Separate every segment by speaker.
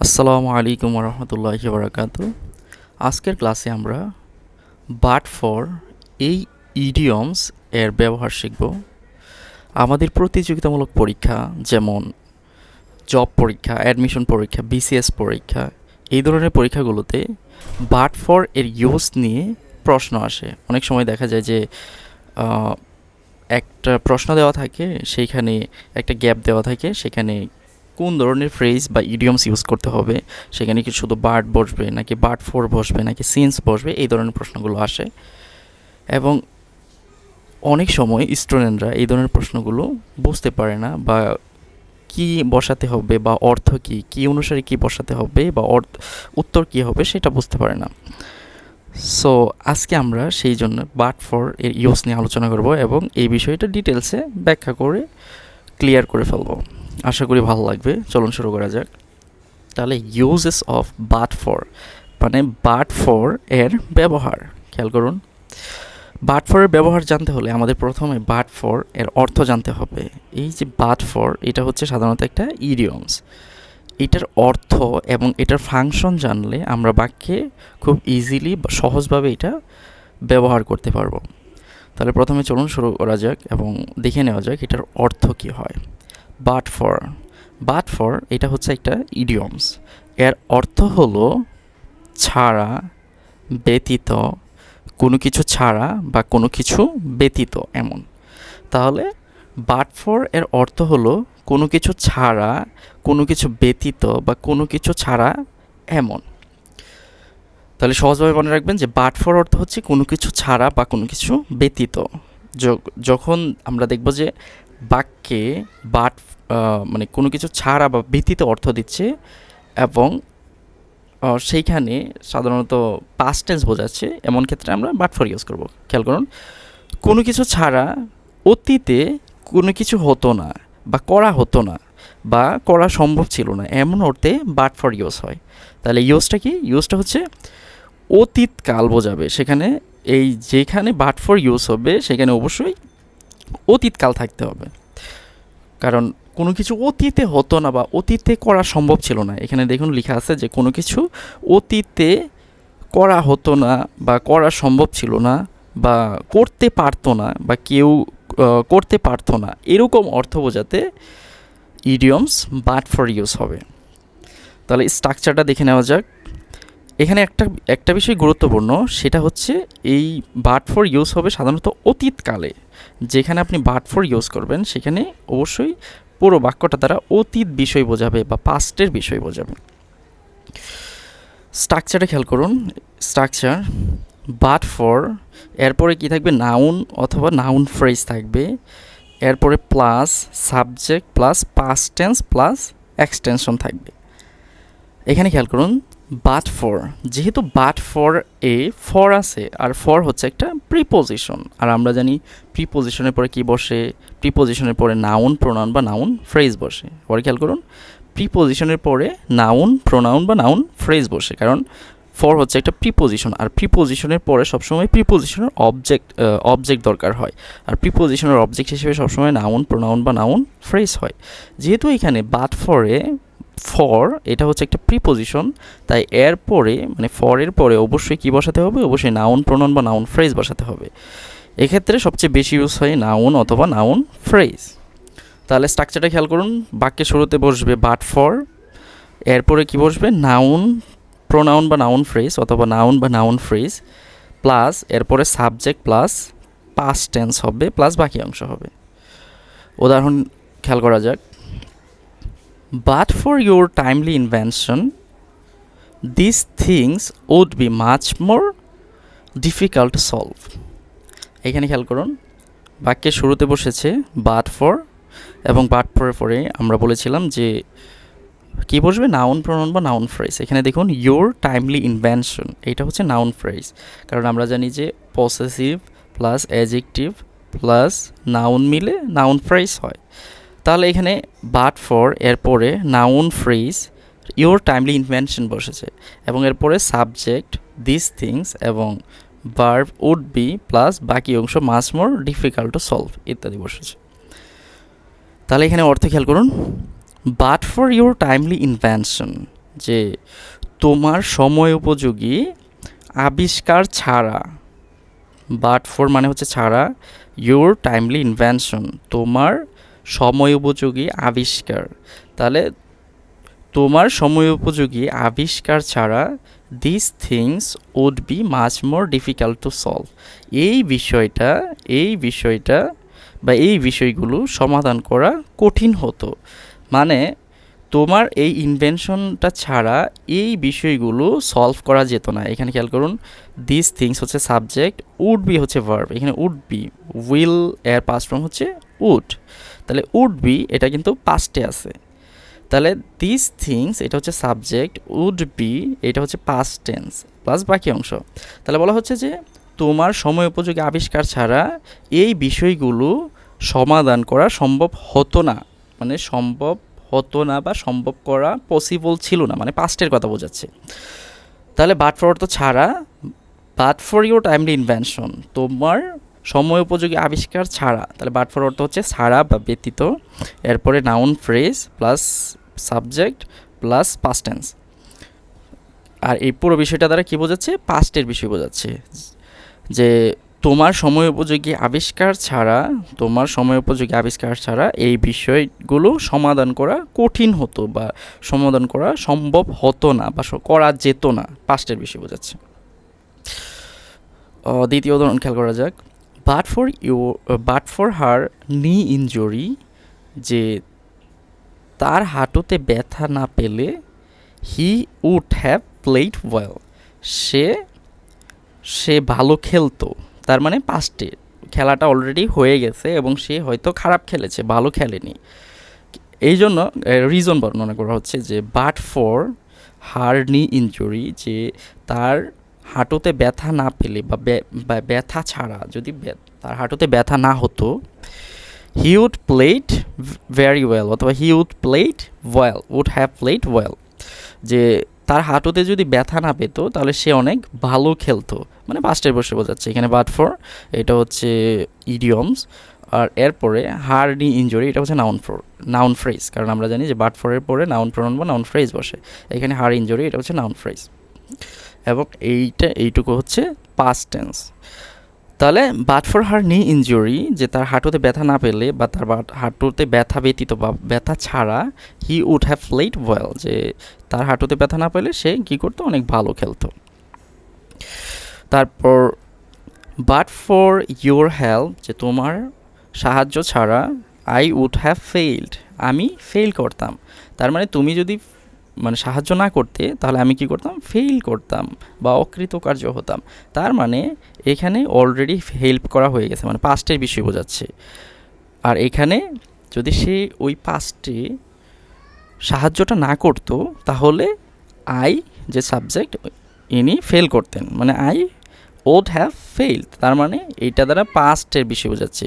Speaker 1: আসসালামু আলাইকুম রহমতুল্লাহি বারাকাতু। আজকের ক্লাসে আমরা বাট ফর এই ইডিয়মস এর ব্যবহার শিখব। আমাদের প্রতিযোগিতামূলক পরীক্ষা যেমন জব পরীক্ষা, অ্যাডমিশন পরীক্ষা, বিসিএস পরীক্ষা, এই ধরনের পরীক্ষাগুলোতে বাট ফর এর ইউজ নিয়ে প্রশ্ন আসে। অনেক সময় দেখা যায় যে একটা প্রশ্ন দেওয়া থাকে, সেইখানে একটা গ্যাপ দেওয়া থাকে, সেখানে কোন ধরনের ফ্রেজ বা ইডিয়মস ইউজ করতে হবে, সেখানে কি শুধু বাট বসবে নাকি বাট ফর বসবে নাকি সিন্স বসবে, এই ধরনের প্রশ্নগুলো আসে। এবং অনেক সময় স্টুডেন্টরা এই ধরনের প্রশ্নগুলো বুঝতে পারে না, বা কি বসাতে হবে বা অর্থ কী অনুসারে কি বসাতে হবে বা উত্তর কী হবে সেটা বুঝতে পারে না। সো আজকে আমরা সেই জন্য বাট ফর এর ইউজ নিয়ে আলোচনা করব এবং এই বিষয়টা ডিটেলসে ব্যাখ্যা করে ক্লিয়ার করে ফেলবো। আশা করি ভালো লাগবে। চলুন শুরু করা যাক। তাহলে ইউজেস অফ বাট ফর, মানে বাট ফর এর ব্যবহার খেয়াল করুন। বাট ফর এর ব্যবহার জানতে হলে আমাদের প্রথমে বাট ফর এর অর্থ জানতে হবে। এই যে বাট ফর, এটা হচ্ছে সাধারণত একটা ইডিয়মস। এটার অর্থ এবং এটার ফাংশন জানলে আমরা বাক্যে খুব ইজিলি বা সহজভাবে এটা ব্যবহার করতে পারবো। তাহলে প্রথমে চলুন শুরু করা যাক এবং দেখে নেওয়া যাক এটার অর্থ কী হয়। বাট ফর এটা হচ্ছে একটা ইডিয়মস। এর অর্থ হলো ছাড়া, ব্যতীত, কোনো কিছু ছাড়া বা কোনো কিছু ব্যতীত এমন। তাহলে বাট ফর এর অর্থ হলো কোনো কিছু ছাড়া, কোনো কিছু ব্যতীত বা কোনো কিছু ছাড়া এমন। তাহলে সহজভাবে মনে রাখবেন যে বাট ফর অর্থ হচ্ছে কোনো কিছু ছাড়া বা কোনো কিছু ব্যতীত। যখন আমরা দেখব যে বাক্যে বাট মানে কোনো কিছু ছাড়া বা ব্যতীত অর্থ দিচ্ছে এবং সেইখানে সাধারণত পাস্ট টেন্স বোঝাচ্ছে, এমন ক্ষেত্রে আমরা বাট ফর ইউজ করব। খেয়াল করুন, কোনো কিছু ছাড়া অতীতে কোনো কিছু হতো না বা করা হতো না বা করা সম্ভব ছিল না, এমন অর্থে বাট ফর ইউজ হয়। তাহলে ইউজটা কি? ইউজটা হচ্ছে অতীতকাল বোঝাবে। সেখানে এই যেখানে বাট ফর ইউজ হবে সেখানে অবশ্যই অতীতকাল থাকতে হবে, কারণ কোনো কিছু অতীতে হতো না বা অতীতে করা সম্ভব ছিল না। এখানে দেখুন লেখা আছে যে কোনো কিছু অতীতে করা হতো না বা করা সম্ভব ছিল না বা করতে পারতো না বা কেউ করতে পারতো না, এরকম অর্থ বোঝাতে ইডিয়মস বাট ফর ইউজ হবে। তাহলে স্ট্রাকচারটা দেখে নেওয়া যাক। এখানে একটা বিষয় গুরুত্বপূর্ণ, সেটা হচ্ছে এই বাট ফর ইউজ হবে সাধারণত অতীতকালে। যেখানে আপনি বাট ফর ইউজ করবেন সেখানে অবশ্যই পুরো বাক্যটা দ্বারা অতীত বিষয় বোঝাবে বা পাস্টের বিষয় বোঝাবে। স্ট্রাকচারটা খেয়াল করুন। স্ট্রাকচার বাট ফর, এরপরে কি থাকবে? নাউন অথবা নাউন ফ্রেজ থাকবে। এরপরে plus subject plus past tense plus extension থাকবে। এখানে খেয়াল করুন, বাট ফর, যেহেতু বাট ফর এ ফর আছে, আর ফর হচ্ছে একটা প্রিপোজিশন, আর আমরা জানি প্রিপোজিশনের পরে কি বসে? প্রিপোজিশনের পরে নাউন, প্রোনাউন বা নাউন ফ্রেজ বসে। পরে খেয়াল করুন, প্রিপোজিশনের পরে নাউন, প্রোনাউন বা নাউন ফ্রেজ বসে, কারণ ফর হচ্ছে একটা প্রিপোজিশন, আর প্রিপোজিশনের পরে সবসময় প্রিপোজিশনের অবজেক্ট দরকার হয়, আর প্রিপোজিশনের অবজেক্ট হিসেবে সবসময় নাউন, প্রোনাউন বা নাউন ফ্রেজ হয়। যেহেতু এখানে বাট ফরে ফর এটা হচ্ছে একটা প্রিপোজিশন, তাই এর পরে মানে ফরের পরে অবশ্যই কি বসাতে হবে? অবশ্যই নাউন, প্রোনাউন বা নাউন ফ্রেজ বসাতে হবে। এক্ষেত্রে সবচেয়ে বেশি ইউজ হয় নাউন অথবা নাউন ফ্রেজ। তাহলে স্ট্রাকচারটা খেয়াল করুন, বাক্যের শুরুতে বসবে বাট ফর, এরপরে কি বসবে? নাউন, প্রোনাউন বা নাউন ফ্রেজ অথবা নাউন বা নাউন ফ্রেজ, প্লাস এরপরে সাবজেক্ট প্লাস পাস্ট টেন্স হবে প্লাস বাকি অংশ হবে। উদাহরণ খেয়াল করা যাক। But for your timely invention, these things would be much more difficult to solve. এখানে খেয়াল করুন, বাক্যের শুরুতে বসেছে বাট ফর, এবং বাট ফরের পরে আমরা বলেছিলাম যে কি বসবে? নাউন, প্রোনাউন বা নাউন ফ্রেজ। এখানে দেখুন ইয়োর টাইমলি ইনভেনশন, এটা হচ্ছে নাউন ফ্রেজ, কারণ আমরা জানি যে possessive plus adjective plus noun মিলে নাউন ফ্রেজ হয়। তাহলে এখানে বাট ফর এরপরে noun phrase your timely invention বসেছে, এবং এরপরে সাবজেক্ট দিস থিংস এবং ভার্ব উড বি প্লাস বাকি অংশ much more difficult to solve ইত্যাদি বসেছে। তাহলে এখানে অর্থ খেয়াল করুন, but for your timely invention, যে তোমার সময় উপযোগী আবিষ্কার ছাড়া, বাট ফর মানে হচ্ছে ছাড়া, ইউর টাইমলি ইনভেনশন তোমার সময় উপযোগী আবিষ্কার, তাহলে তোমার সময় উপযোগী আবিষ্কার ছাড়া this things would be much more difficult to solve, এই বিষয়টা বা এই বিষয়গুলো সমাধান করা কঠিন হতো। মানে তোমার এই ইনভেনশনটা ছাড়া এই বিষয়গুলো সলভ করা যেত না। এখানে খেয়াল করুন, দিস থিংস হচ্ছে সাবজেক্ট, উড বি হচ্ছে ভার্ব, এখানে উড বি, উইল এর পাস্ট ফর্ম হচ্ছে উড, তাহলে উড বি এটা কিন্তু পাস্টে আছে, তাহলে দিস থিংস এটা হচ্ছে সাবজেক্ট, উড বি এটা হচ্ছে পাস্ট টেন্স প্লাস বাকি অংশ। তাহলে বলা হচ্ছে যে তোমার সময় উপযোগী আবিষ্কার ছাড়া এই বিষয়গুলো সমাধান করা সম্ভব হতো না, মানে সম্ভব হতো না বা সম্ভব করা পসিবল ছিল না, মানে পাস্টের কথা বোঝাচ্ছে। তাহলে বাট ফর তো ছাড়া, but for your timely invention তোমার সময় উপযোগী আবিষ্কার ছাড়া, তাহলে বাট ফর অর্থ হচ্ছে ছাড়া বা ব্যতীত, এরপরে noun phrase plus subject plus past tense. আর এই পুরো বিষয়টা দ্বারা কী বোঝাচ্ছে, পাস্টের বিষয় বোঝাচ্ছে, যে তোমার সময় উপযোগী আবিষ্কার ছাড়া, তোমার সময় উপযোগী আবিষ্কার ছাড়া এই বিষয়গুলো সমাধান করা কঠিন হতো বা সমাধান করা সম্ভব হতো না বা করা যেত না, পাস্টের বিষয় বোঝাচ্ছে। দ্বিতীয় উদাহরণ খেয়াল করা যাক, বাট ফর হার নি ইনজুরি, যে তার হাঁটুতে ব্যথা না পেলে he would have played well, সে ভালো খেলতো, তার মানে পাস্টে খেলাটা অলরেডি হয়ে গেছে এবং সে হয়তো খারাপ খেলেছে, ভালো খেলেনি। এই জন্য রিজন বর্ণনা করা হচ্ছে যে বাট ফর হার নি ইনজুরি, যে তার হাঁটুতে ব্যথা না পেলে বা ব্যথা ছাড়া যদি তার হাঁটুতে ব্যথা না হতো, he would played very well অথবা he would played well, would have played well, যে তার হাঁটুতে যদি ব্যথা না পেতো তাহলে সে অনেক ভালো খেলতো, মানে পাস্টের বসে বোঝাচ্ছে এখানে বাট ফর, এটা হচ্ছে ইডিয়মস। আর এরপরে হার নি ইনজুরি এটা হচ্ছে নাউন ফ্রেজ, কারণ আমরা জানি যে বাট ফরের পরে নাউন প্রোনাউন বা নাউন ফ্রেজ বসে, এখানে হার ইনজুরি এটা হচ্ছে নাউন ফ্রেজ, এবং এইটুকু হচ্ছে পাস্ট টেন্স। তাহলে বাট ফর হার নি ইনজুরি, যে তার হাঁটুতে ব্যথা না পেলে বা তার হাঁটুতে ব্যথা ব্যতীত বা ব্যথা ছাড়া, he would have played well, যে তার হাঁটুতে ব্যথা না পেলে সে কী করতো, অনেক ভালো খেলতো। তারপর বাট ফর ইউর হেল্প, যে তোমার সাহায্য ছাড়া আই উড হ্যাভ ফেইলড, আমি ফেল করতাম, তার মানে তুমি যদি মানে সাহায্য না করতে তাহলে আমি কি করতাম, ফেইল করতাম বা অকৃতকার্য হতাম, তার মানে এখানে অলরেডি হেল্প করা হয়ে গেছে, মানে পাস্টের বিষয় বোঝাচ্ছে। আর এখানে যদি সে ওই পাস্টে সাহায্যটা না করতো তাহলে আই যে সাবজেক্ট ইনি ফেল করতেন, মানে আই ওড হ্যাভ ফেইলড, তার মানে এইটা দ্বারা পাস্টের বিষয় বোঝাচ্ছে।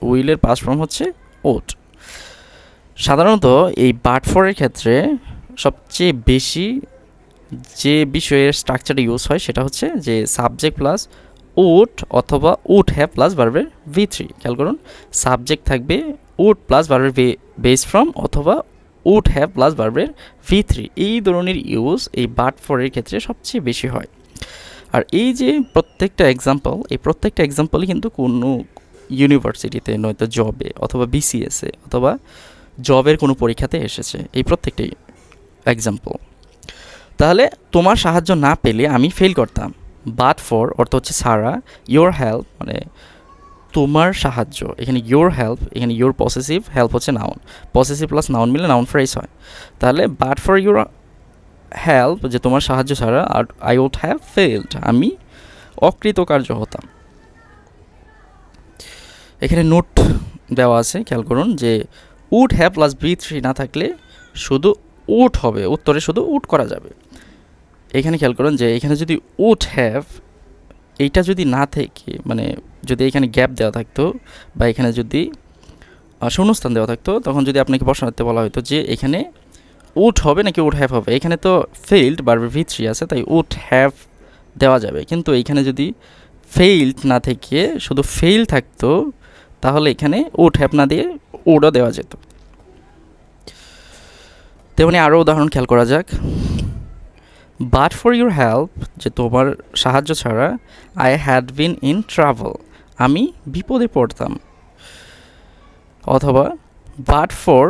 Speaker 1: উইলের পাস্ট ফর্ম হচ্ছে ওড। সাধারণত এই বাট ফরের ক্ষেত্রে সবচেয়ে বেশি যে বিষয়ের স্ট্রাকচারটা ইউজ হয় সেটা হচ্ছে যে সাবজেক্ট প্লাস উড অথবা উড হ্যাভ প্লাস ভার্বের V3। খেয়াল করুন, সাবজেক্ট থাকবে উড প্লাস ভার্বের বেস ফর্ম অথবা উড হ্যাভ প্লাস ভার্বের V3, এই ধরনের ইউজ এই বাট ফরের ক্ষেত্রে সবচেয়ে বেশি হয়। আর এই যে প্রত্যেকটা এক্সাম্পলই কিন্তু কোনো ইউনিভার্সিটিতে নয়তো জবে অথবা BCS-এ অথবা জবের কোনো পরীক্ষাতে এসেছে, এই প্রত্যেকটাই এক্সাম্পল। তাহলে তোমার সাহায্য না পেলে আমি ফেল করতাম, বাট ফর অর্থ হচ্ছে ছাড়া, ইয়োর হেল্প মানে তোমার সাহায্য, এখানে ইয়োর হেল্প, এখানে ইয়োর পসেসিভ, হেল্প হচ্ছে নাউন, পসেসিভ প্লাস নাউন মিলে নাউন ফ্রেজ হয়। তাহলে বাট ফর ইয়োর হেল্প, যে তোমার সাহায্য ছাড়া আর আই উড হ্যাভ ফেলড, আমি অকৃতকার্য হতাম। এখানে নোট দেওয়া আছে, খেয়াল করুন যে উড হ্যাভ প্লাস V3 না থাকলে শুধু উড হবে, উত্তরে শুধু উড করা যাবে। এখানে খেয়াল করুন যে এখানে যদি উড হ্যাভ এইটা যদি না থেকে, মানে যদি এখানে গ্যাপ দেওয়া থাকতো বা এখানে যদি শূন্যস্থান দেওয়া থাকতো, তখন যদি আপনাকে বসাতে বলা হতো যে এখানে উড হবে নাকি উড হ্যাভ হবে, এখানে তো ফেইল্ড ভার্বের V3 আছে তাই উড হ্যাভ দেওয়া যাবে, কিন্তু এইখানে যদি ফেইল্ড না থেকে শুধু ফেইল থাকতো তাহলে এখানে উড হ্যাভ না দিয়ে উডও দেওয়া যেত। তেমনি আরও উদাহরণ খেয়াল করা যাক। বাট ফর ইউর হেল্প, যে তোমার সাহায্য ছাড়া, I had been in travel, আমি বিপদে পড়তাম। অথবা বাট ফর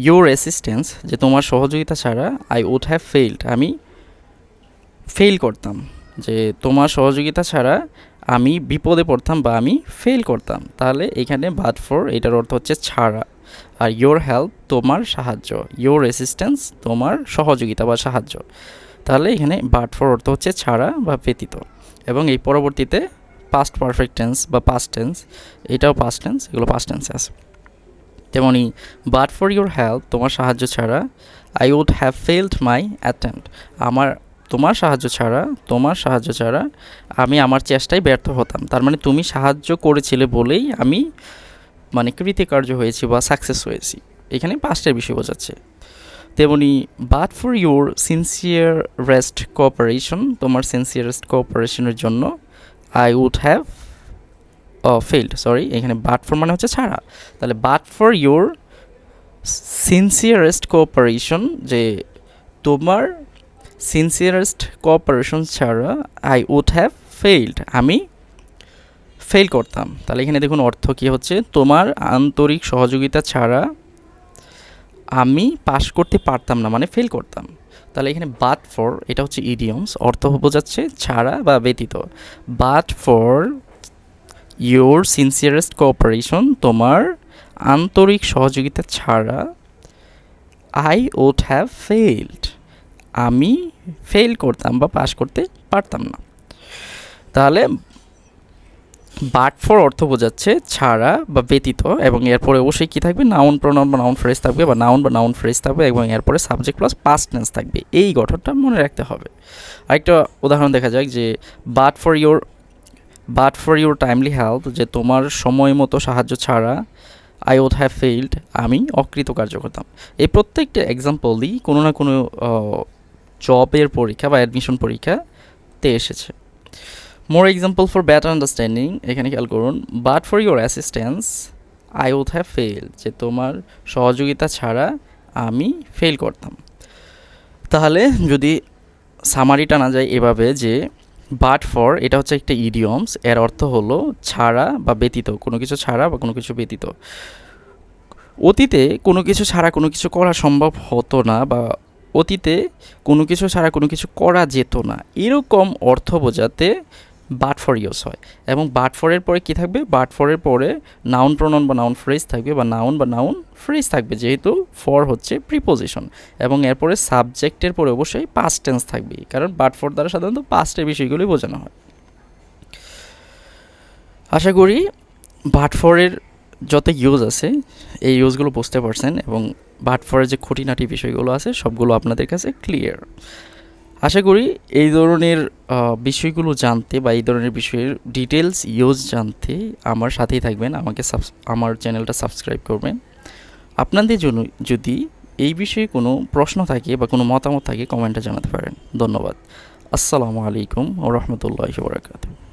Speaker 1: ইউর অ্যাসিস্ট্যান্স, যে তোমার সহযোগিতা ছাড়া, আই উড হ্যাভ ফেইল্ড, আমি ফেল করতাম। যে তোমার সহযোগিতা ছাড়া আমি বিপদে পড়তাম বা আমি ফেল করতাম। তাহলে এখানে বাট ফর এটার অর্থ হচ্ছে ছাড়া, আর ইয়োর হেল্প তোমার সাহায্য, ইয়োর অ্যাসিস্ট্যান্স তোমার সহযোগিতা বা সাহায্য। তাহলে এখানে বাট ফর অর্থ হচ্ছে ছাড়া বা ব্যতীত। এবং এই পরবর্তীতে পাস্ট পারফেক্ট টেন্স বা পাস্ট টেন্স, এটাও পাস্ট টেন্স, এগুলো পাস্ট টেন্সে আছে। তেমনি বাট ফর ইউর হেল্প, তোমার সাহায্য ছাড়া, I would have failed my attempt, আমার তোমার সাহায্য ছাড়া আমি আমার চেষ্টায় ব্যর্থ হতাম। তার মানে তুমি সাহায্য করেছিলে বলেই আমি মানে কৃতকার্য হয়েছি বা সাকসেস হয়েছি, এখানে পাস্টের বিষয় বোঝাচ্ছে। তেমনি but for your sincerest cooperation, তোমার সিনসিয়ারেস্ট কোঅপারেশনের জন্য, I would have failed, sorry এখানে বাট ফর মানে হচ্ছে ছাড়া। তাহলে but for your sincerest cooperation, যে তোমার সিনসিয়ারেস্ট কোঅপারেশন ছাড়া, আই উড হ্যাভ ফেইল্ড, আমি ফেল করতাম। তাহলে এখানে দেখুন অর্থ কী হচ্ছে, তোমার আন্তরিক সহযোগিতা ছাড়া আমি পাশ করতে পারতাম না, মানে ফেল করতাম। তাহলে এখানে বাট ফর এটা হচ্ছে ইডিয়মস, অর্থ বোঝাচ্ছে ছাড়া বা ব্যতীত। But for your sincerest cooperation, তোমার আন্তরিক সহযোগিতা ছাড়া, আই উড হ্যাভ ফেইল্ড, আমি ফেল করতাম বা পাশ করতে পারতাম না। তাহলে বাট ফর অর্থ বোঝাচ্ছে ছাড়া বা ব্যতীত, এবং এরপরে অবশ্যই কী থাকবে, নাউন প্রোনাউন বা নাউন ফ্রেজ থাকবে, বা নাউন বা নাউন ফ্রেজ থাকবে, এবং এরপরে সাবজেক্ট প্লাস পাস্ট টেন্স থাকবে। এই গঠনটা মনে রাখতে হবে। আরেকটা উদাহরণ দেখা যাক, যে but for your timely help, যে তোমার সময় মতো সাহায্য ছাড়া, আই উড হ্যাভ ফেইল্ড, আমি অকৃতকার্য করতাম। এই প্রত্যেকটা এক্সাম্পল দিই কোনো না কোনো জবের পরীক্ষা বা অ্যাডমিশন পরীক্ষাতে এসেছে। More example for better understanding, এখানে খেয়াল করুন, but for your assistance, I would have fail, যে তোমার সহযোগিতা ছাড়া আমি ফেল করতাম। তাহলে যদি সামারিটা না যায় এভাবে, যে বাট ফর এটা হচ্ছে একটা ইডিয়মস, এর অর্থ হলো ছাড়া বা ব্যতীত, কোনো কিছু ছাড়া বা কোনো কিছু ব্যতীত। অতীতে কোনো কিছু ছাড়া কোনো কিছু করা সম্ভব হতো না, বা অতীতে কোনো কিছু ছাড়া কোনো কিছু করা যেত না, এরকম অর্থ বোঝাতে বাট ফর ইউজ হয়। এবং বাট ফরের পরে কী থাকবে, বাট ফরের পরে নাউন প্রোনাউন বা নাউন ফ্রেজ থাকবে, বা নাউন ফ্রেজ থাকবে, যেহেতু ফর হচ্ছে প্রিপোজিশন। এবং এরপরে সাবজেক্টের পরে অবশ্যই পাস্ট টেন্স থাকবে, কারণ বাট ফর দ্বারা সাধারণত পাস্টের বিষয়গুলি বোঝানো হয়। আশা করি বাট ফরের যত ইউজ আছে এই ইউজগুলো বুঝতে পারছেন, এবং বাট ফরের যে খুঁটিনাটি বিষয়গুলো আছে সবগুলো আপনাদের কাছে ক্লিয়ার। আশা করি এই ধরনের বিষয়গুলো জানতে বা এই ধরনের বিষয়ের ডিটেলস ইউজ জানতে আমার সাথেই থাকবেন, আমার চ্যানেলটা সাবস্ক্রাইব করবেন। আপনাদের জন্য যদি এই বিষয়ে কোনো প্রশ্ন থাকে বা কোনো মতামত থাকে কমেন্টে জানাতে পারেন। ধন্যবাদ। আসসালামু আলাইকুম ওয়া রাহমাতুল্লাহি ওয়া বারাকাতুহু।